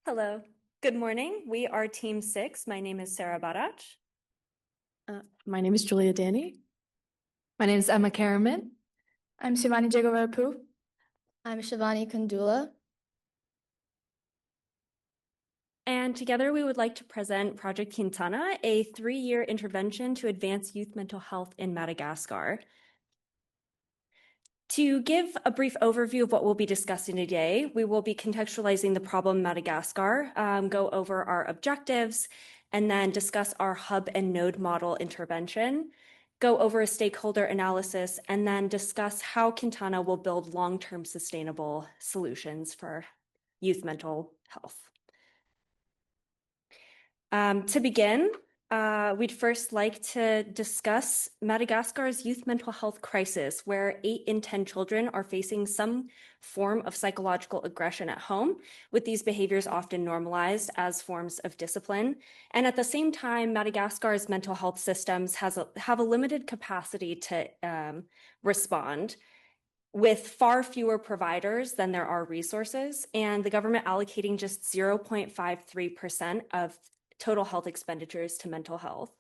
Hello, good morning. We are Team 6. My name is Sarah Barach. My name is Julia Danny. My name is Emma Karaman. I'm Shivani Jagavarapu. I'm Shivani Kandula. And together we would like to present Project Quintana, a 3-year intervention to advance youth mental health in Madagascar. To give a brief overview of what we'll be discussing today, we will be contextualizing the problem in Madagascar, go over our objectives, and then discuss our hub and node model intervention, go over a stakeholder analysis, and then discuss how Quintana will build long-term sustainable solutions for youth mental health. To begin, we'd first like to discuss Madagascar's youth mental health crisis, where 8 in 10 children are facing some form of psychological aggression at home, with these behaviors often normalized as forms of discipline. And at the same time, Madagascar's mental health systems have a limited capacity to respond, with far fewer providers than there are resources, and the government allocating just 0.53% of total health expenditures to mental health.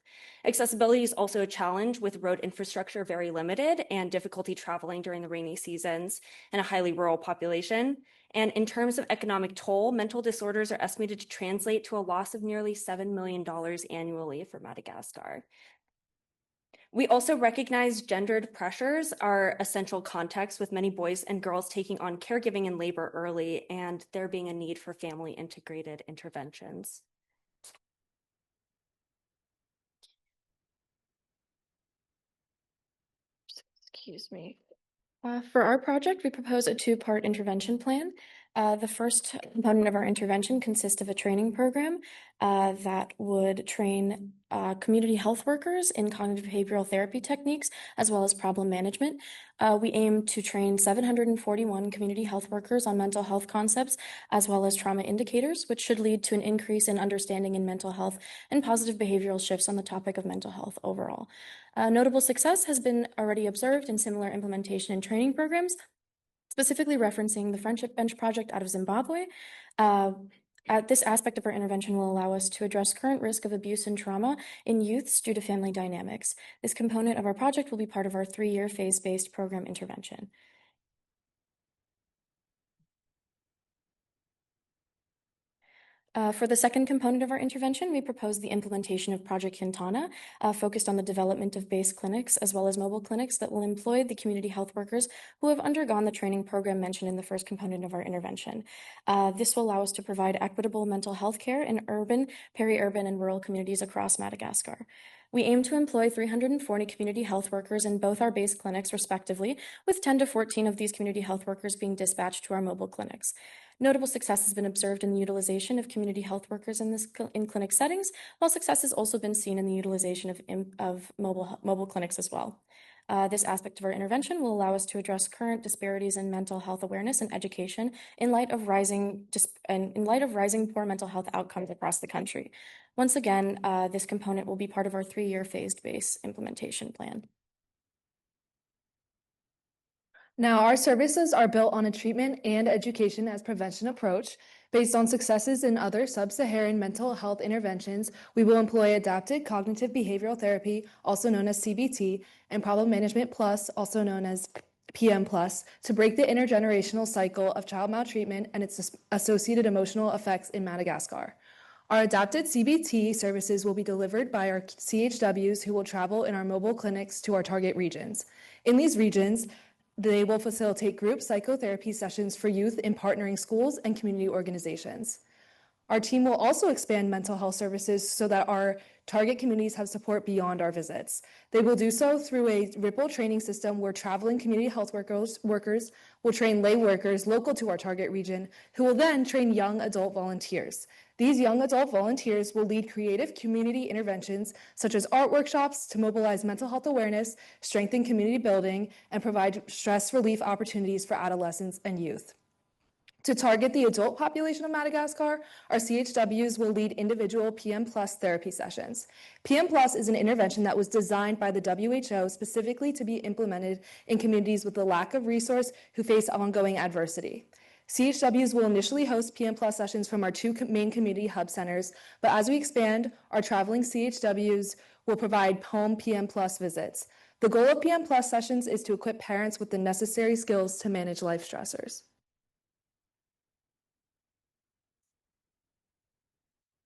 Accessibility is also a challenge, with road infrastructure very limited and difficulty traveling during the rainy seasons and a highly rural population. And in terms of economic toll, mental disorders are estimated to translate to a loss of nearly $7 million annually for Madagascar. We also recognize gendered pressures are essential context, with many boys and girls taking on caregiving and labor early, and there being a need for family integrated interventions. Excuse me. For our project, we propose a 2-part intervention plan. The first component of our intervention consists of a training program that would train community health workers in cognitive behavioral therapy techniques, as well as problem management. We aim to train 741 community health workers on mental health concepts, as well as trauma indicators, which should lead to an increase in understanding in mental health and positive behavioral shifts on the topic of mental health overall. Notable success has been already observed in similar implementation and training programs, specifically referencing the Friendship Bench project out of Zimbabwe. This aspect of our intervention will allow us to address current risk of abuse and trauma in youths due to family dynamics. This component of our project will be part of our 3-year phase-based program intervention. For the second component of our intervention, we propose the implementation of Project Quintana, focused on the development of base clinics as well as mobile clinics that will employ the community health workers who have undergone the training program mentioned in the first component of our intervention. This will allow us to provide equitable mental health care in urban, peri-urban, and rural communities across Madagascar. We aim to employ 340 community health workers in both our base clinics, respectively, with 10 to 14 of these community health workers being dispatched to our mobile clinics. Notable success has been observed in the utilization of community health workers in clinic settings, while success has also been seen in the utilization of mobile clinics as well. This aspect of our intervention will allow us to address current disparities in mental health awareness and education in light of rising poor mental health outcomes across the country. Once again, this component will be part of our 3-year phased-based implementation plan. Now, our services are built on a treatment and education as prevention approach. Based on successes in other sub-Saharan mental health interventions, we will employ adapted cognitive behavioral therapy, also known as CBT, and problem management plus, also known as PM plus, to break the intergenerational cycle of child maltreatment and its associated emotional effects in Madagascar. Our adapted CBT services will be delivered by our CHWs, who will travel in our mobile clinics to our target regions. In these regions, they will facilitate group psychotherapy sessions for youth in partnering schools and community organizations. Our team will also expand mental health services so that our target communities have support beyond our visits. They will do so through a ripple training system where traveling community health workers will train lay workers local to our target region, who will then train young adult volunteers. These young adult volunteers will lead creative community interventions such as art workshops to mobilize mental health awareness, strengthen community building, and provide stress relief opportunities for adolescents and youth. To target the adult population of Madagascar, our CHWs will lead individual PM Plus therapy sessions. PM Plus is an intervention that was designed by the WHO specifically to be implemented in communities with a lack of resource who face ongoing adversity. CHWs will initially host PM Plus sessions from our two main community hub centers, but as we expand, our traveling CHWs will provide home PM Plus visits. The goal of PM Plus sessions is to equip parents with the necessary skills to manage life stressors.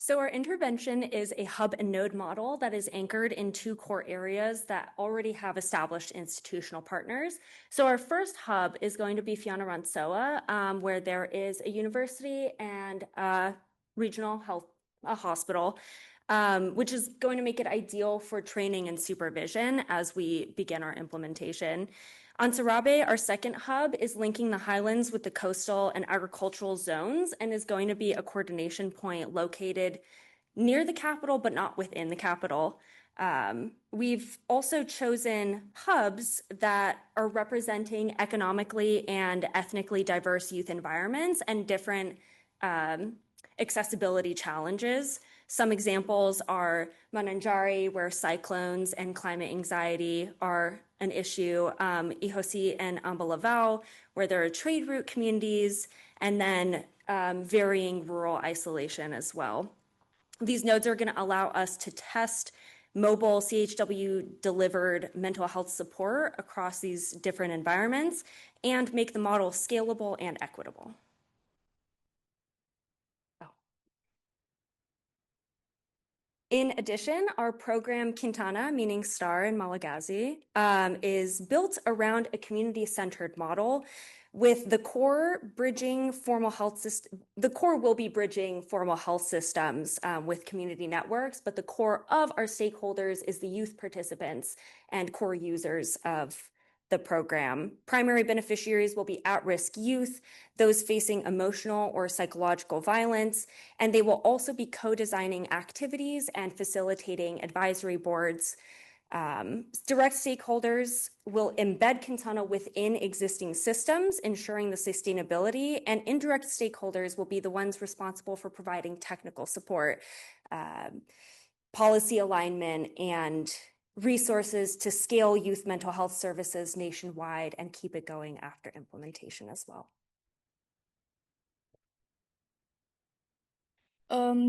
So our intervention is a hub and node model that is anchored in two core areas that already have established institutional partners. So our first hub is going to be Fianarantsoa, where there is a university and a regional health hospital, which is going to make it ideal for training and supervision as we begin our implementation. Ansarabe, our second hub, is linking the highlands with the coastal and agricultural zones and is going to be a coordination point located near the capital, but not within the capital. We've also chosen hubs that are representing economically and ethnically diverse youth environments and different accessibility challenges. Some examples are Mananjari, where cyclones and climate anxiety are an issue, Ihosi and Ambalavao, where there are trade route communities, and then varying rural isolation as well. These nodes are going to allow us to test mobile CHW delivered mental health support across these different environments and make the model scalable and equitable. In addition, our program Quintana, meaning star in Malagasy, is built around a community-centered model with the core bridging formal health system. The core will be bridging formal health systems with community networks, but the core of our stakeholders is the youth participants and core users of the program. Primary beneficiaries will be at-risk youth, those facing emotional or psychological violence, and they will also be co-designing activities and facilitating advisory boards. Direct stakeholders will embed Quintana within existing systems, ensuring the sustainability, and indirect stakeholders will be the ones responsible for providing technical support, policy alignment, and resources to scale youth mental health services nationwide and keep it going after implementation as well.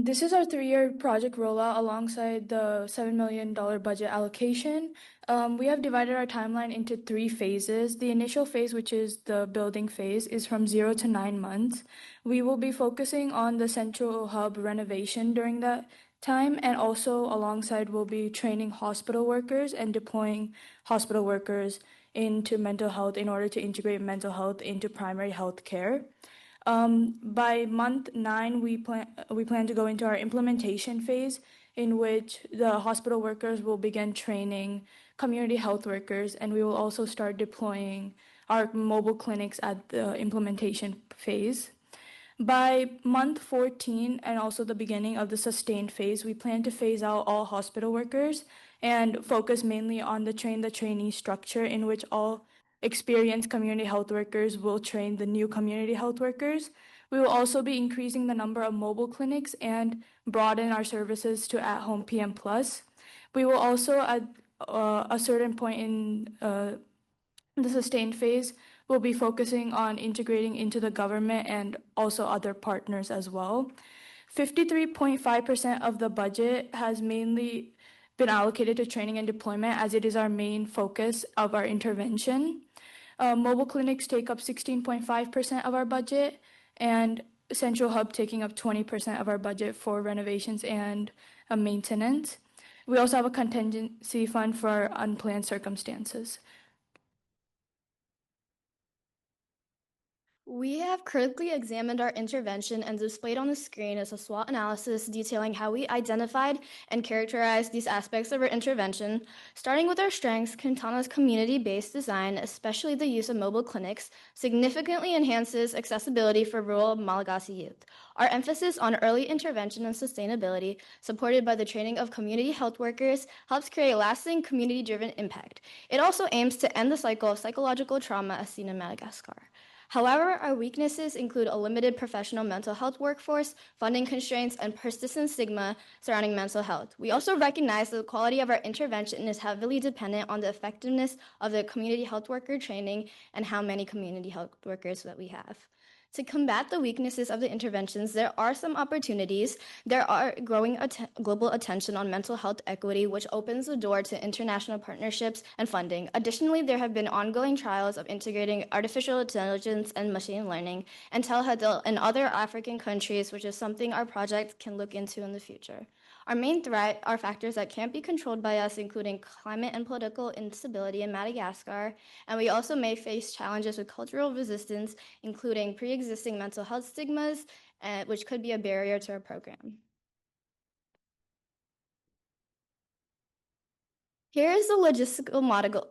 This is our 3-year project rollout alongside the $7 million budget allocation. We have divided our timeline into 3 phases. The initial phase, which is the building phase, is from 0 to 9 months. We will be focusing on the central hub renovation during that time, and also alongside we'll be training hospital workers and deploying hospital workers into mental health in order to integrate mental health into primary health care. By month 9, we plan to go into our implementation phase, in which the hospital workers will begin training community health workers, and we will also start deploying our mobile clinics at the implementation phase. By month 14 and also the beginning of the sustained phase, we plan to phase out all hospital workers and focus mainly on the train-the-trainee structure, in which all experienced community health workers will train the new community health workers. We will also be increasing the number of mobile clinics and broaden our services to at-home PM+. We will also, at a certain point in the sustained phase, we'll be focusing on integrating into the government and also other partners as well. 53.5% of the budget has mainly been allocated to training and deployment, as it is our main focus of our intervention. Mobile clinics take up 16.5% of our budget, and Central Hub taking up 20% of our budget for renovations and maintenance. We also have a contingency fund for unplanned circumstances. We have critically examined our intervention, and displayed on the screen is a SWOT analysis detailing how we identified and characterized these aspects of our intervention. Starting with our strengths, Quintana's community-based design, especially the use of mobile clinics, significantly enhances accessibility for rural Malagasy youth. Our emphasis on early intervention and sustainability, supported by the training of community health workers, helps create lasting community-driven impact. It also aims to end the cycle of psychological trauma as seen in Madagascar. However, our weaknesses include a limited professional mental health workforce, funding constraints, and persistent stigma surrounding mental health. We also recognize that the quality of our intervention is heavily dependent on the effectiveness of the community health worker training and how many community health workers that we have. To combat the weaknesses of the interventions, there are some opportunities. There are growing global attention on mental health equity, which opens the door to international partnerships and funding. Additionally, there have been ongoing trials of integrating artificial intelligence and machine learning and telehealth in other African countries, which is something our project can look into in the future. Our main threat are factors that can't be controlled by us, including climate and political instability in Madagascar, and we also may face challenges with cultural resistance, including pre-existing mental health stigmas, which could be a barrier to our program. Here is the logistical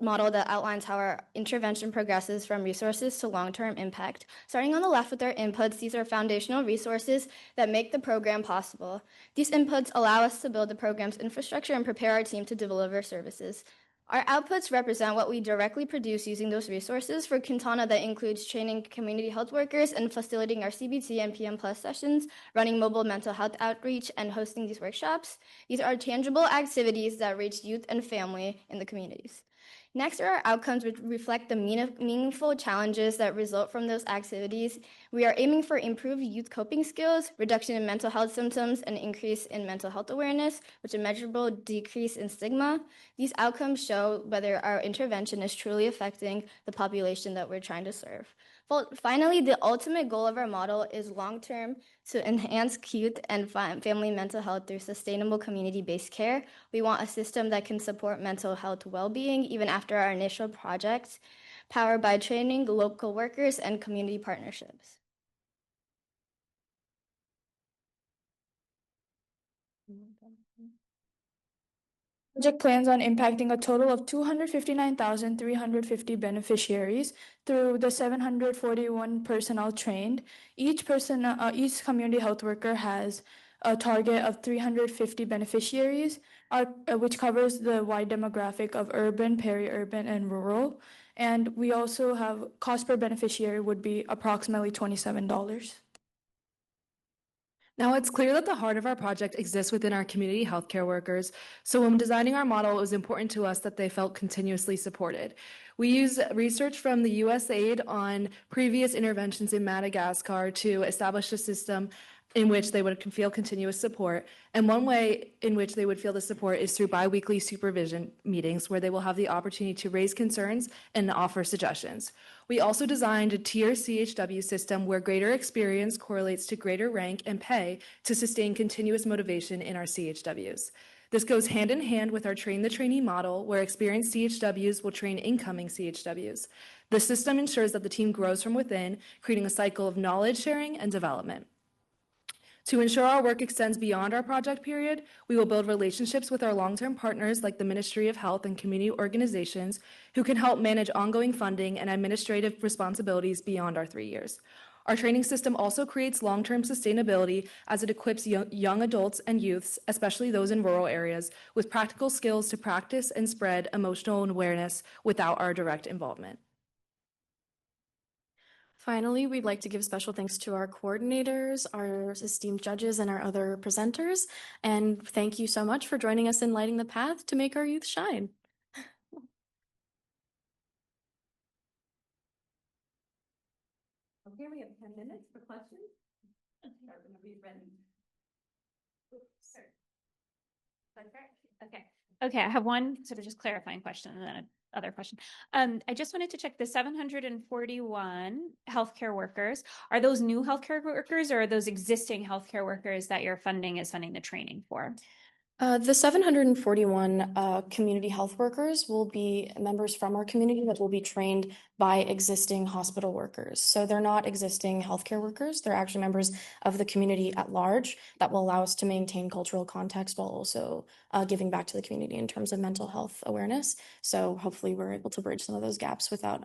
model that outlines how our intervention progresses from resources to long-term impact. Starting on the left with our inputs, these are foundational resources that make the program possible. These inputs allow us to build the program's infrastructure and prepare our team to deliver services. Our outputs represent what we directly produce using those resources. For Quintana, that includes training community health workers and facilitating our CBT and PM Plus sessions, running mobile mental health outreach, and hosting these workshops. These are tangible activities that reach youth and family in the communities. Next are our outcomes, which reflect the meaningful challenges that result from those activities. We are aiming for improved youth coping skills, reduction in mental health symptoms, and increase in mental health awareness, which is a measurable decrease in stigma. These outcomes show whether our intervention is truly affecting the population that we're trying to serve. Finally, the ultimate goal of our model is long-term to enhance youth and family mental health through sustainable community-based care. We want a system that can support mental health well-being even after our initial projects, powered by training, local workers, and community partnerships. Project plans on impacting a total of 259,350 beneficiaries through the 741 personnel trained. Each community health worker has a target of 350 beneficiaries, which covers the wide demographic of urban, peri-urban, and rural. And we also have cost per beneficiary would be approximately $27. Now, it's clear that the heart of our project exists within our community healthcare workers, so when designing our model, it was important to us that they felt continuously supported. We use research from the USAID on previous interventions in Madagascar to establish a system in which they would feel continuous support. And one way in which they would feel the support is through biweekly supervision meetings where they will have the opportunity to raise concerns and offer suggestions. We also designed a tier CHW system where greater experience correlates to greater rank and pay to sustain continuous motivation in our CHWs. This goes hand in hand with our train the trainee model, where experienced CHWs will train incoming CHWs. The system ensures that the team grows from within, creating a cycle of knowledge sharing and development. To ensure our work extends beyond our project period, we will build relationships with our long-term partners like the Ministry of Health and community organizations who can help manage ongoing funding and administrative responsibilities beyond our 3 years. Our training system also creates long-term sustainability as it equips young adults and youths, especially those in rural areas, with practical skills to practice and spread emotional awareness without our direct involvement. Finally, we'd like to give special thanks to our coordinators, our esteemed judges, and our other presenters. And thank you so much for joining us in lighting the path to make our youth shine. Okay, we have 10 minutes for questions. Are going to be ready. Okay. Okay, I have one sort of just clarifying question and then another question. I just wanted to check the 741 healthcare workers. Are those new healthcare workers or are those existing healthcare workers that your funding is funding the training for? The 741 community health workers will be members from our community that will be trained by existing hospital workers. So they're not existing healthcare workers. They're actually members of the community at large that will allow us to maintain cultural context while also giving back to the community in terms of mental health awareness. So hopefully we're able to bridge some of those gaps without,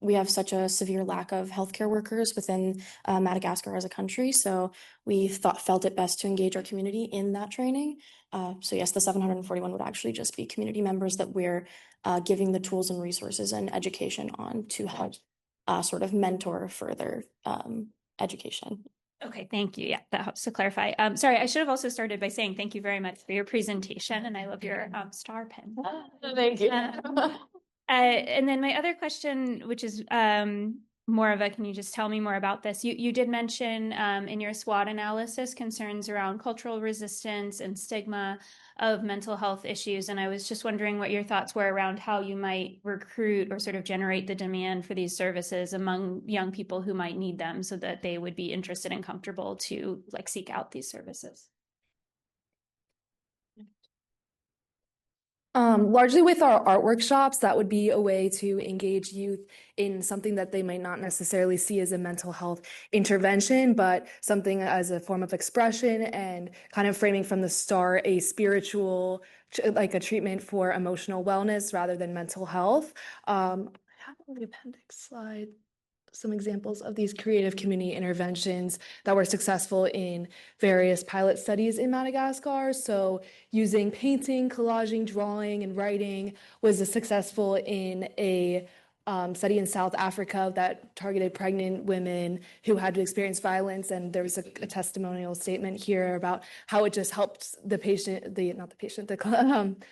we have such a severe lack of healthcare workers within Madagascar as a country. So we felt it best to engage our community in that training. So yes, the 741 would actually just be community members that we're giving the tools and resources and education on to help sort of mentor further education. Okay, thank you. Yeah, that helps to clarify. Sorry, I should have also started by saying thank you very much for your presentation, and I love your star pen. Thank you. And then my other question, which is can you just tell me more about this? You did mention in your SWOT analysis concerns around cultural resistance and stigma of mental health issues. And I was just wondering what your thoughts were around how you might recruit or sort of generate the demand for these services among young people who might need them so that they would be interested and comfortable to like seek out these services. Largely with our art workshops, that would be a way to engage youth in something that they might not necessarily see as a mental health intervention, but something as a form of expression and kind of framing from the start a spiritual, like a treatment for emotional wellness rather than mental health. I have on the appendix slide some examples of these creative community interventions that were successful in various pilot studies in Madagascar. So using painting, collaging, drawing, and writing was successful in a study in South Africa that targeted pregnant women who had to experience violence. And there was a testimonial statement here about how it just helped the patient, the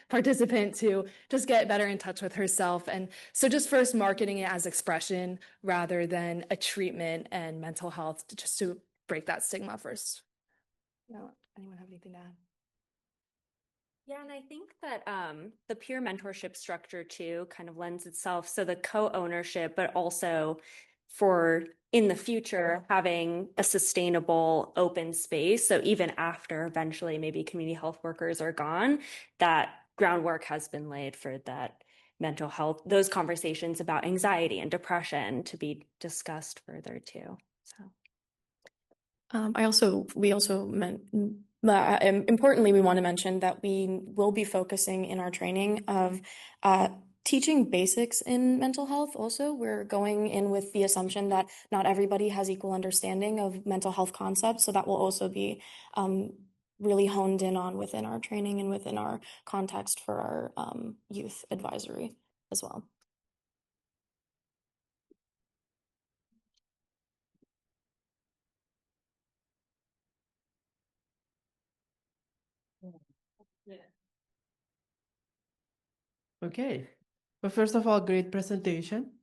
participant to just get better in touch with herself. And so just first marketing it as expression rather than a treatment and mental health, just to break that stigma first. Anyone have anything to add? Yeah, and I think that the peer mentorship structure too kind of lends itself. So the co-ownership, but also for in the future, having a sustainable open space. So even after eventually maybe community health workers are gone, that groundwork has been laid for that mental health, those conversations about anxiety and depression to be discussed further too. So. Importantly, we want to mention that we will be focusing in our training of teaching basics in mental health. Also, we're going in with the assumption that not everybody has equal understanding of mental health concepts. So that will also be really honed in on within our training and within our context for our youth advisory as well. Okay. Well, first of all, great presentation.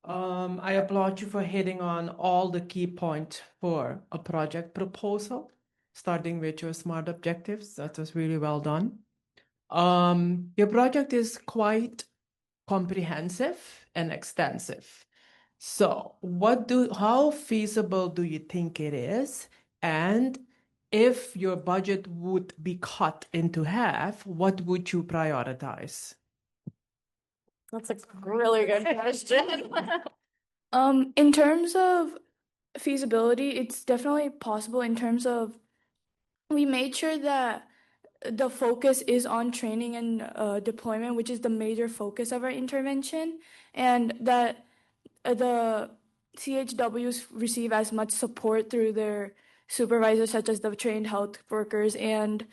I applaud you for hitting on all the key points for a project proposal, starting with your SMART objectives. That was really well done. Your project is quite comprehensive and extensive. So how feasible do you think it is? And if your budget would be cut into half, what would you prioritize? That's a really good question. In terms of feasibility, it's definitely possible in terms of we made sure that the focus is on training and deployment, which is the major focus of our intervention, and that the CHWs receive as much support through their supervisors, such as the trained health workers and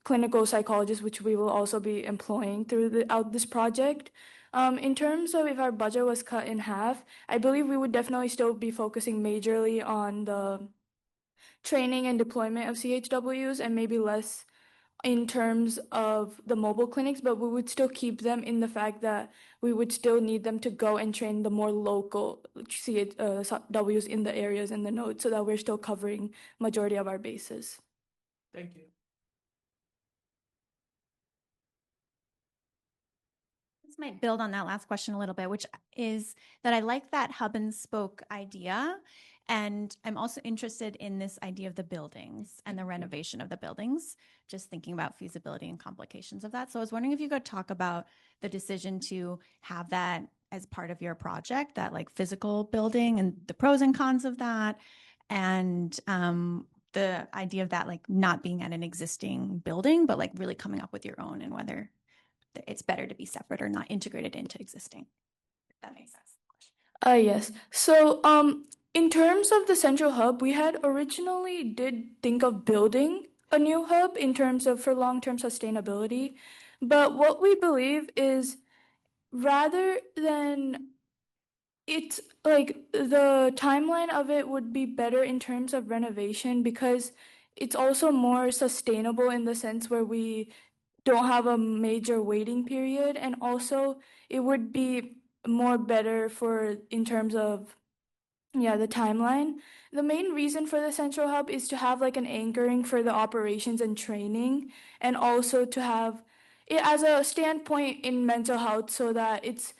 clinical psychologists, which we will also be employing throughout this project. In terms of if our budget was cut in half, I believe we would definitely still be focusing majorly on the training and deployment of CHWs and maybe less in terms of the mobile clinics, but we would still keep them in the fact that we would still need them to go and train the more local CHWs in the areas and the nodes so that we're still covering majority of our bases. Thank you. This might build on that last question a little bit, which is that I like that hub and spoke idea. And I'm also interested in this idea of the buildings and the renovation of the buildings, just thinking about feasibility and complications of that. So I was wondering if you could talk about the decision to have that as part of your project, that like physical building and the pros and cons of that. And the idea of that like not being at an existing building, but like really coming up with your own and whether it's better to be separate or not integrated into existing. If that makes sense. Yes. So in terms of the central hub, we had originally did think of building a new hub in terms of for long-term sustainability. But what we believe is rather than it's like the timeline of it would be better in terms of renovation because it's also more sustainable in the sense where we don't have a major waiting period, and also it would be more better for in terms of the timeline. The main reason for the central hub is to have like an anchoring for the operations and training, and also to have it as a standpoint in mental health so that it's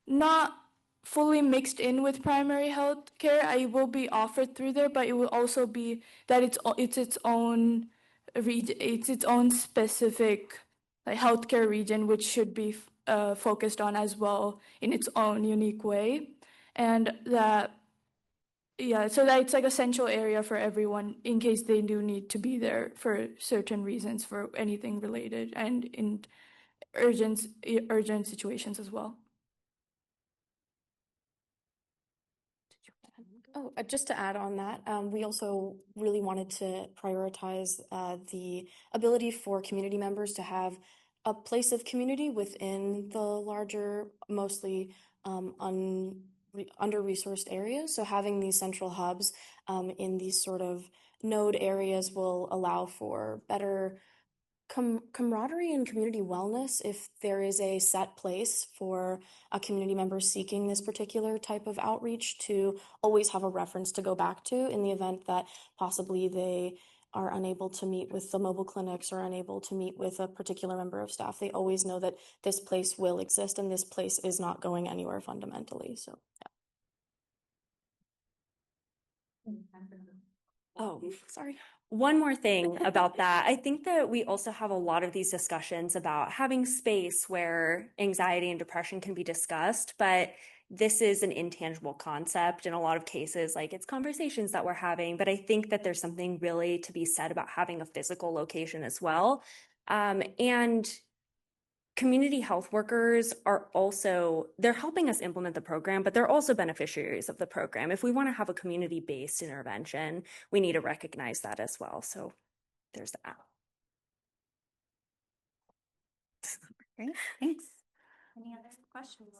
not fully mixed in with primary health care. It will be offered through there, but it will also be that it's its own it's its own specific like healthcare region, which should be focused on as well in its own unique way, and that so that it's like a central area for everyone in case they do need to be there for certain reasons for anything related and in urgent situations as well. Oh, just to add on that, we also really wanted to prioritize the ability for community members to have a place of community within the larger, mostly under-resourced areas. So having these central hubs in these sort of node areas will allow for better camaraderie and community wellness if there is a set place for a community member seeking this particular type of outreach to always have a reference to go back to in the event that possibly they are unable to meet with the mobile clinics or unable to meet with a particular member of staff. They always know that this place will exist and this place is not going anywhere fundamentally. So, yeah. Oh, sorry. One more thing about that. I think that we also have a lot of these discussions about having space where anxiety and depression can be discussed, but this is an intangible concept in a lot of cases. Like, it's conversations that we're having, but I think that there's something really to be said about having a physical location as well. And community health workers are also, they're helping us implement the program, but they're also beneficiaries of the program. If we want to have a community-based intervention, we need to recognize that as well. So there's that. Great, thanks. Any other questions?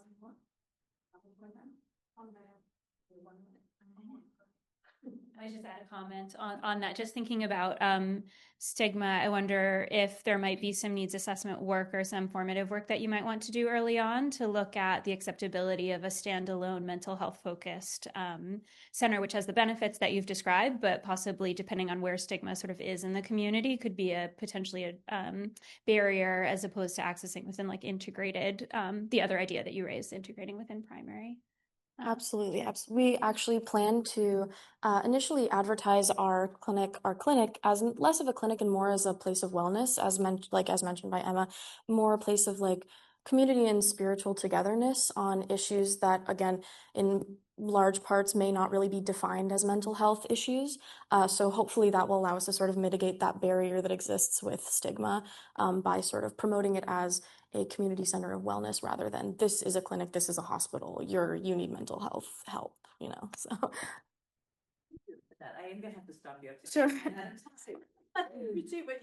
I just add a comment on that, just thinking about stigma. I wonder if there might be some needs assessment work or some formative work that you might want to do early on to look at the acceptability of a standalone mental health focused center, which has the benefits that you've described, but possibly depending on where stigma sort of is in the community could be a potentially a barrier as opposed to accessing within like integrated, the other idea that you raised, integrating within primary. Absolutely. We actually plan to initially advertise our clinic as less of a clinic and more as a place of wellness, as mentioned by Emma, more a place of like community and spiritual togetherness on issues that, again, in large parts may not really be defined as mental health issues. So hopefully that will allow us to sort of mitigate that barrier that exists with stigma by sort of promoting it as a community center of wellness rather than this is a clinic, this is a hospital, you need mental health help, so. I am gonna have to stop you. Sure. I appreciate that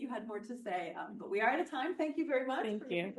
you had more to say, but we are out of time. Thank you very much. Thank you.